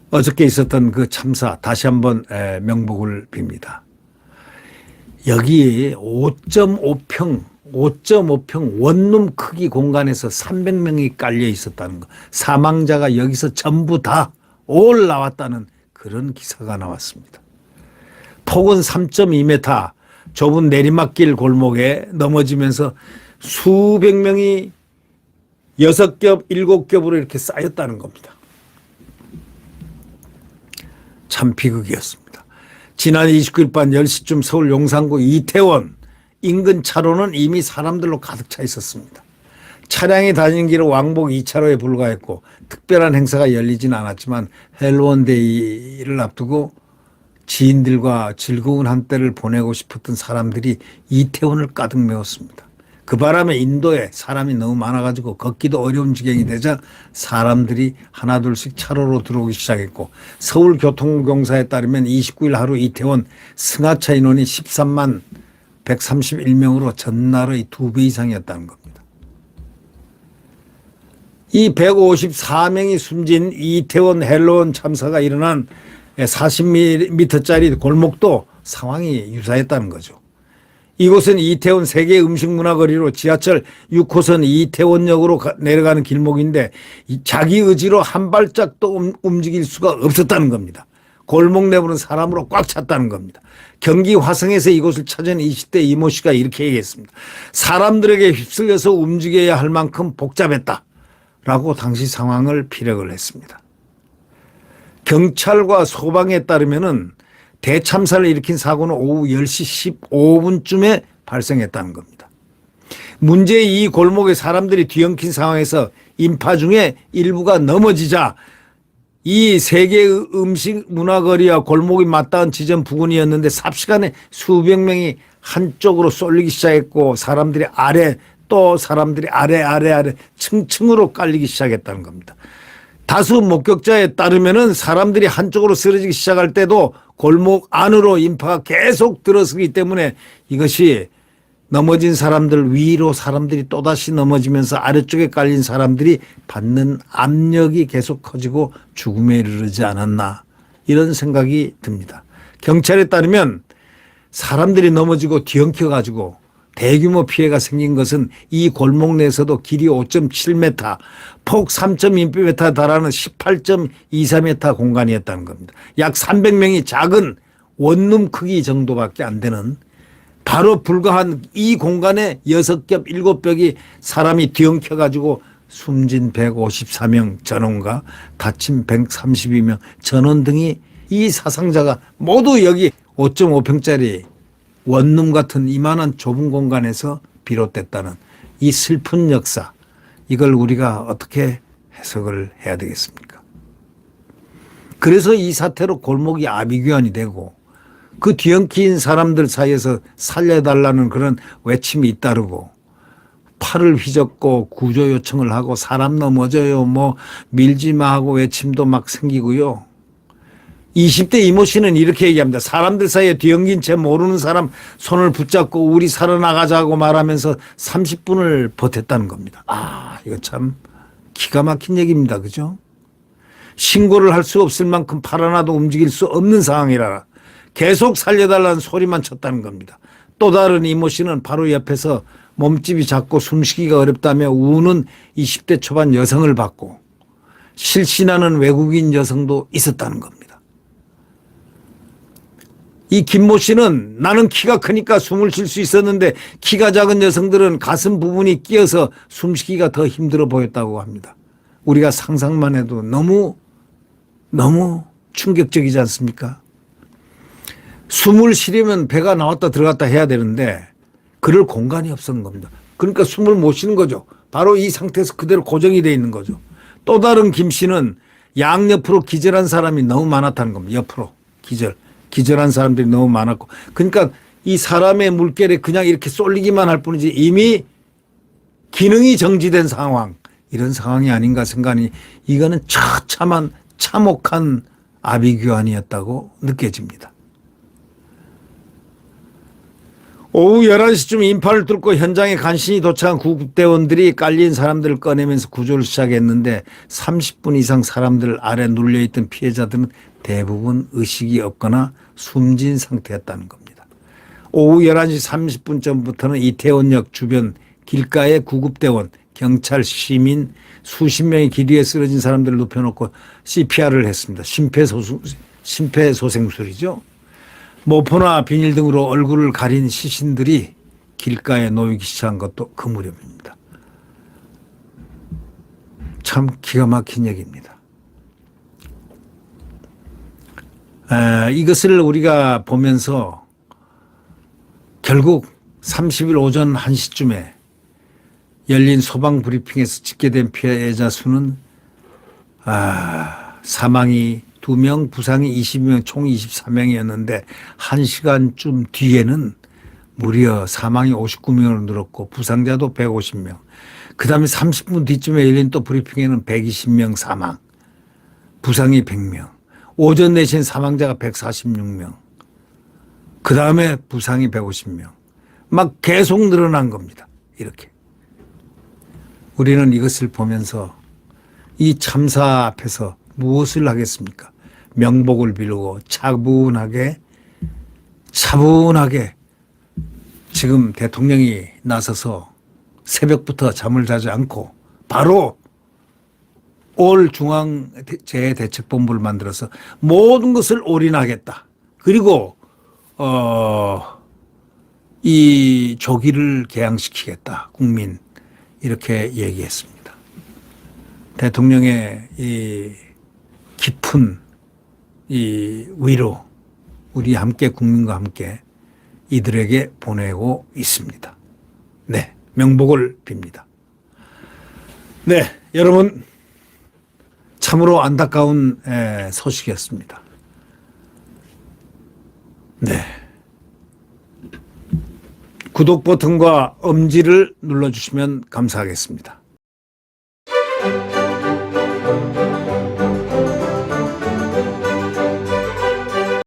어저께 있었던 그 참사 다시 한번 명복을 빕니다. 여기 5.5평 원룸 크기 공간에서 300명이 깔려 있었다는 거. 사망자가 여기서 전부 다 올 나왔다는 그런 기사가 나왔습니다. 폭은 3.2m, 좁은 내리막길 골목에 넘어지면서 수백 명이 6겹, 7겹으로 이렇게 쌓였다는 겁니다. 참 비극이었습니다. 지난 29일 밤 10시쯤 서울 용산구 이태원 인근 차로는 이미 사람들로 가득 차 있었습니다. 차량이 다니는 길은 왕복 2차로에 불과했고 특별한 행사가 열리진 않았지만 헬로원데이를 앞두고 지인들과 즐거운 한때를 보내고 싶었던 사람들이 이태원을 가득 메웠습니다. 그 바람에 인도에 사람이 너무 많아가지고 걷기도 어려운 지경이 되자 사람들이 하나둘씩 차로로 들어오기 시작했고 서울교통공사에 따르면 29일 하루 이태원 승하차 인원이 13만 131명으로 전날의 2배 이상이었다는 겁니다. 이 154명이 숨진 이태원 헬로원 참사가 일어난 40m짜리 골목도 상황이 유사했다는 거죠. 이곳은 이태원 세계 음식문화거리로 지하철 6호선 이태원역으로 내려가는 길목인데 자기 의지로 한 발짝도 움직일 수가 없었다는 겁니다. 골목 내부는 사람으로 꽉 찼다는 겁니다. 경기 화성에서 이곳을 찾은 20대 이모 씨가 이렇게 얘기했습니다. 사람들에게 휩쓸려서 움직여야 할 만큼 복잡했다라고 당시 상황을 피력을 했습니다. 경찰과 소방에 따르면은 대참사를 일으킨 사고는 오후 10시 15분쯤에 발생했다는 겁니다. 문제의 이 골목에 사람들이 뒤엉킨 상황에서 인파 중에 일부가 넘어지자 이 세계 음식 문화거리와 골목이 맞닿은 지점 부근이었는데 삽시간에 수백 명이 한쪽으로 쏠리기 시작했고 사람들이 아래 또 사람들이 아래 층층으로 깔리기 시작했다는 겁니다. 다수 목격자에 따르면은 사람들이 한쪽으로 쓰러지기 시작할 때도 골목 안으로 인파가 계속 들어서기 때문에 이것이 넘어진 사람들 위로 사람들이 또다시 넘어지면서 아래쪽에 깔린 사람들이 받는 압력이 계속 커지고 죽음에 이르지 않았나 이런 생각이 듭니다. 경찰에 따르면 사람들이 넘어지고 뒤엉켜 가지고 대규모 피해가 생긴 것은 이 골목 내에서도 길이 5.7m, 폭 3.2m 달하는 18.24m 공간이었다는 겁니다. 약 300명이 작은 원룸 크기 정도밖에 안 되는 바로 불과한 이 공간에 6겹, 7겹이 사람이 뒤엉켜 가지고 숨진 154명 전원과 다친 132명 전원 등이 이 사상자가 모두 여기 5.5평짜리 원룸 같은 이만한 좁은 공간에서 비롯됐다는 이 슬픈 역사, 이걸 우리가 어떻게 해석을 해야 되겠습니까? 그래서 이 사태로 골목이 아비규환이 되고 그 뒤엉킨 사람들 사이에서 살려달라는 그런 외침이 잇따르고 팔을 휘젓고 구조 요청을 하고 사람 넘어져요 뭐 밀지 마 하고 외침도 막 생기고요. 20대 이모 씨는 이렇게 얘기합니다. 사람들 사이에 뒤엉긴 채 모르는 사람 손을 붙잡고 우리 살아나가자고 말하면서 30분을 버텼다는 겁니다. 아, 이거 참 기가 막힌 얘기입니다. 그죠? 신고를 할 수 없을 만큼 팔 하나도 움직일 수 없는 상황이라 계속 살려달라는 소리만 쳤다는 겁니다. 또 다른 이모 씨는 바로 옆에서 몸집이 작고 숨쉬기가 어렵다며 우는 20대 초반 여성을 봤고 실신하는 외국인 여성도 있었다는 겁니다. 이 김모 씨는 나는 키가 크니까 숨을 쉴 수 있었는데 키가 작은 여성들은 가슴 부분이 끼어서 숨쉬기가 더 힘들어 보였다고 합니다. 우리가 상상만 해도 너무 충격적이지 않습니까? 숨을 쉬려면 배가 나왔다 들어갔다 해야 되는데 그럴 공간이 없었는 겁니다. 그러니까 숨을 못 쉬는 거죠. 바로 이 상태에서 그대로 고정이 되어 있는 거죠. 또 다른 김 씨는 양옆으로 기절한 사람이 너무 많았다는 겁니다. 옆으로 기절한 사람들이 너무 많았고 그러니까 이 사람의 물결에 그냥 이렇게 쏠리기만 할 뿐이지 이미 기능이 정지된 상황, 이런 상황이 아닌가 생각하니 이거는 처참한 참혹한 아비규환이었다고 느껴집니다. 오후 11시쯤 인파를 뚫고 현장에 간신히 도착한 구급대원들이 깔린 사람들을 꺼내면서 구조를 시작했는데 30분 이상 사람들 아래 눌려있던 피해자들은 대부분 의식이 없거나 숨진 상태였다는 겁니다. 오후 11시 30분 전부터는 이태원역 주변 길가에 구급대원, 경찰, 시민 수십 명이 길 위에 쓰러진 사람들을 눕혀놓고 CPR을 했습니다. 심폐소생술이죠. 모포나 비닐 등으로 얼굴을 가린 시신들이 길가에 놓이기 시작한 것도 그 무렵입니다. 참 기가 막힌 얘기입니다. 이것을 우리가 보면서 결국 30일 오전 1시쯤에 열린 소방 브리핑에서 집계된 피해자 수는 사망이 2명, 부상이 20명, 총 24명이었는데 1시간쯤 뒤에는 무려 사망이 59명으로 늘었고 부상자도 150명. 그다음에 30분 뒤쯤에 열린 또 브리핑에는 120명 사망, 부상이 100명. 오전 내신 사망자가 146명. 그다음에 부상이 150명. 막 계속 늘어난 겁니다. 이렇게. 우리는 이것을 보면서 이 참사 앞에서 무엇을 하겠습니까? 명복을 빌고 차분하게 지금 대통령이 나서서 새벽부터 잠을 자지 않고 바로 올 중앙재해대책본부를 만들어서 모든 것을 올인하겠다. 그리고 이 조기를 개항시키겠다. 국민 이렇게 얘기했습니다. 대통령의 이 깊은 이 위로 우리 함께 국민과 함께 이들에게 보내고 있습니다. 네, 명복을 빕니다. 네, 여러분 참으로 안타까운 소식이었습니다. 네, 구독 버튼과 엄지를 눌러주시면 감사하겠습니다.